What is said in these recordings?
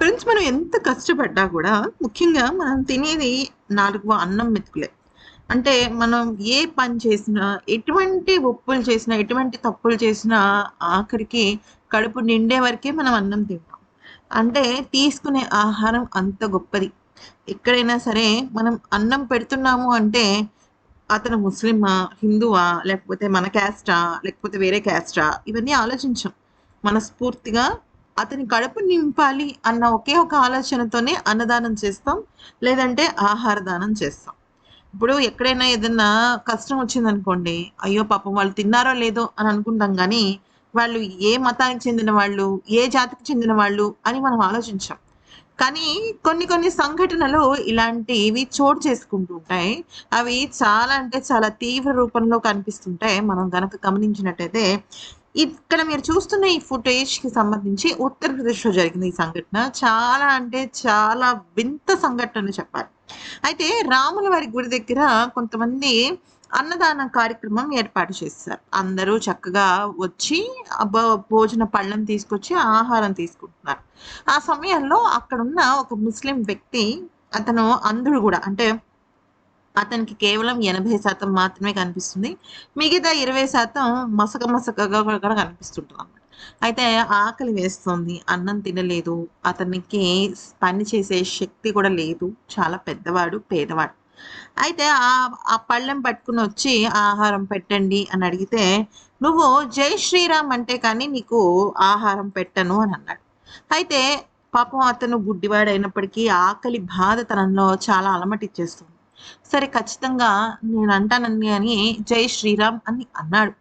Friends, మనం ఎంత కష్టపడ్డా కూడా ముఖ్యంగా మనం తినేది 4 అన్నం మెతుకులే. అంటే మనం ఏ పని చేసినా, ఎటువంటి ఒప్పులు చేసినా, ఎటువంటి తప్పులు చేసినా ఆఖరికి కడుపు నిండే వరకే మనం అన్నం తింటాం. అంటే తీసుకునే ఆహారం అంత గొప్పది. ఎక్కడైనా సరే మనం అన్నం పెడుతున్నాము అంటే అతను ముస్లిమా? హిందువా? లేకపోతే మన క్యాస్టా? లేకపోతే వేరే క్యాస్టా? ఇవన్నీ ఆలోచించం. మనస్ఫూర్తిగా అతని కడుపు నింపాలి అన్న ఒకే ఒక ఆలోచనతోనే అన్నదానం చేస్తాం. లేదంటే ఆహార దానం చేస్తాం. ఇప్పుడు ఎక్కడైనా ఏదన్నా కష్టం వచ్చిందనుకోండి, అయ్యో పాపం వాళ్ళు తిన్నారో లేదో అని అనుకుంటాం గానీ, వాళ్ళు ఏ మతానికి చెందిన వాళ్ళు, ఏ జాతికి చెందిన వాళ్ళు అని మనం ఆలోచించం. కానీ కొన్ని కొన్ని సంఘటనలు ఇలాంటివి చోటు చేసుకుంటూ ఉంటాయి. అవి చాలా అంటే చాలా తీవ్ర రూపంలో కనిపిస్తుంటాయి. మనం గనక గమనించినట్టయితే, ఇక్కడ మీరు చూస్తున్న ఈ ఫుటేజ్‌కి సంబంధించి ఉత్తరప్రదేశ్‌లో జరిగింది ఈ సంఘటన. చాలా అంటే చాలా వింత సంఘటన అని చెప్పాలి. అయితే రాముల వారి గుడి దగ్గర కొంతమంది అన్నదాన కార్యక్రమం ఏర్పాటు చేశారు. అందరూ చక్కగా వచ్చి భోజన పళ్ళెం తీసుకొచ్చి ఆహారం తీసుకుంటున్నారు. ఆ సమయంలో అక్కడున్న ఒక ముస్లిం వ్యక్తి, అతను అంధుడు గూడా. అంటే అతనికి కేవలం 80% మాత్రమే కనిపిస్తుంది. మిగతా 20% మసక మసకగా కూడా కనిపిస్తుంటదనమాట. అయితే ఆకలి వేస్తోంది. అన్నం తినలేదు. అతనికి పని చేసే శక్తి కూడా లేదు. చాలా పెద్దవాడు, పేదవాడు. అయితే ఆ పళ్ళెం పట్టుకొనొచ్చి ఆహారం పెట్టండి అని అడిగితే, "నువ్వు జై శ్రీరామ్ అంటే కానీ నీకు ఆహారం పెట్టను" అని అన్నాడు. అయితే పాపం అతను గుడ్డివాడైనప్పటికీ ఆకలి బాధ తనలో చాలా అలమటిచ్చేస్తుంది. సరే ఖచ్చితంగా నేనంటానండి అని జై శ్రీరామ్ అని అన్నాడు.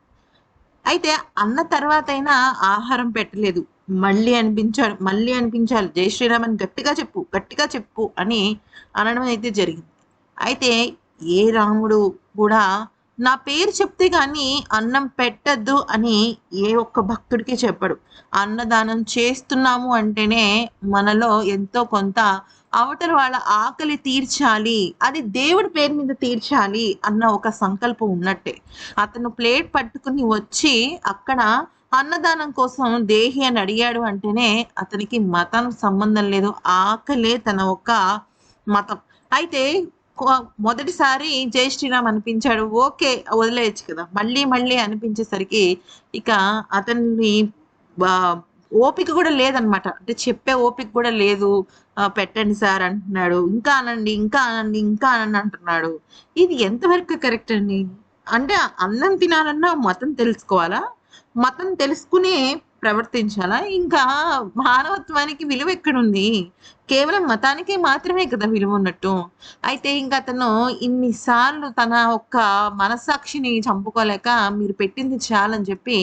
అయితే అన్న తర్వాతైనా ఆహారం పెట్టలేదు. మళ్ళీ అనిపించాడు. మళ్ళీ అనిపించాలి. జై శ్రీరామ్ అని గట్టిగా చెప్పు, గట్టిగా చెప్పు అని అనడం అయితే జరిగింది. అయితే ఏ రాముడు కూడా నా పేరు చెప్తే గాని అన్నం పెట్టొద్దు అని ఏ ఒక్క భక్తుడికి చెప్పడు. అన్నదానం చేస్తున్నాము అంటేనే మనలో ఎంతో కొంత అవతల వాళ్ళ ఆకలి తీర్చాలి. అది దేవుడి పేరు మీద తీర్చాలి అన్న ఒక సంకల్పం ఉన్నట్టే. అతను ప్లేట్ పట్టుకుని వచ్చి అక్కడ అన్నదానం కోసం దేహి అని అడిగాడు అంటేనే అతనికి మతం సంబంధం లేదు. ఆకలే తన ఒక మతం. అయితే కొ మొదటిసారి జై శ్రీరామ్ అనిపించాడు. ఓకే. వదిలేయొచ్చు కదా! మళ్ళీ మళ్ళీ అనిపించేసరికి ఇక అతన్ని బా ఓపిక కూడా లేదనమాట. అంటే చెప్పే ఓపిక కూడా లేదు. పెట్టండి సార్ అంటున్నాడు. ఇంకా అనండి, ఇంకా అనండి, ఇంకా అనండి అంటున్నాడు. ఇది ఎంతవరకు కరెక్ట్ అండి? అంటే అన్నం తినాలన్నా మతం తెలుసుకోవాలా? మతం తెలుసుకునే ప్రవర్తించాలా? ఇంకా మానవత్వానికి విలువెక్కడుంది? కేవలం మతానికి మాత్రమే కదా విలువున్నట్టు. అయితే ఇంక అతను ఇన్ని సార్లు తన ఒక్క మనస్సాక్షిని చంపుకోలేక మీరు పెట్టింది చాలని చెప్పి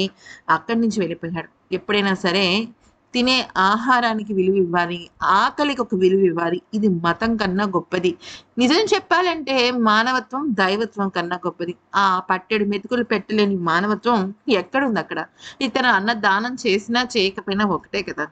అక్కడి నుంచి వెళ్ళిపోయాడు. ఎప్పుడైనా సరే తినే ఆహారానికి విలువివ్వాలి. ఆకలికి ఒక విలువివ్వాలి. ఇది మతం కన్నా గొప్పది. నిజం చెప్పాలంటే మానవత్వం దైవత్వం కన్నా గొప్పది. ఆ పట్టెడు మెతుకులు పెట్టలేని మానవత్వం ఎక్కడుందక్కడ? ఇతను అన్న దానం చేసినా చేయకపోయినా ఒకటే కదా!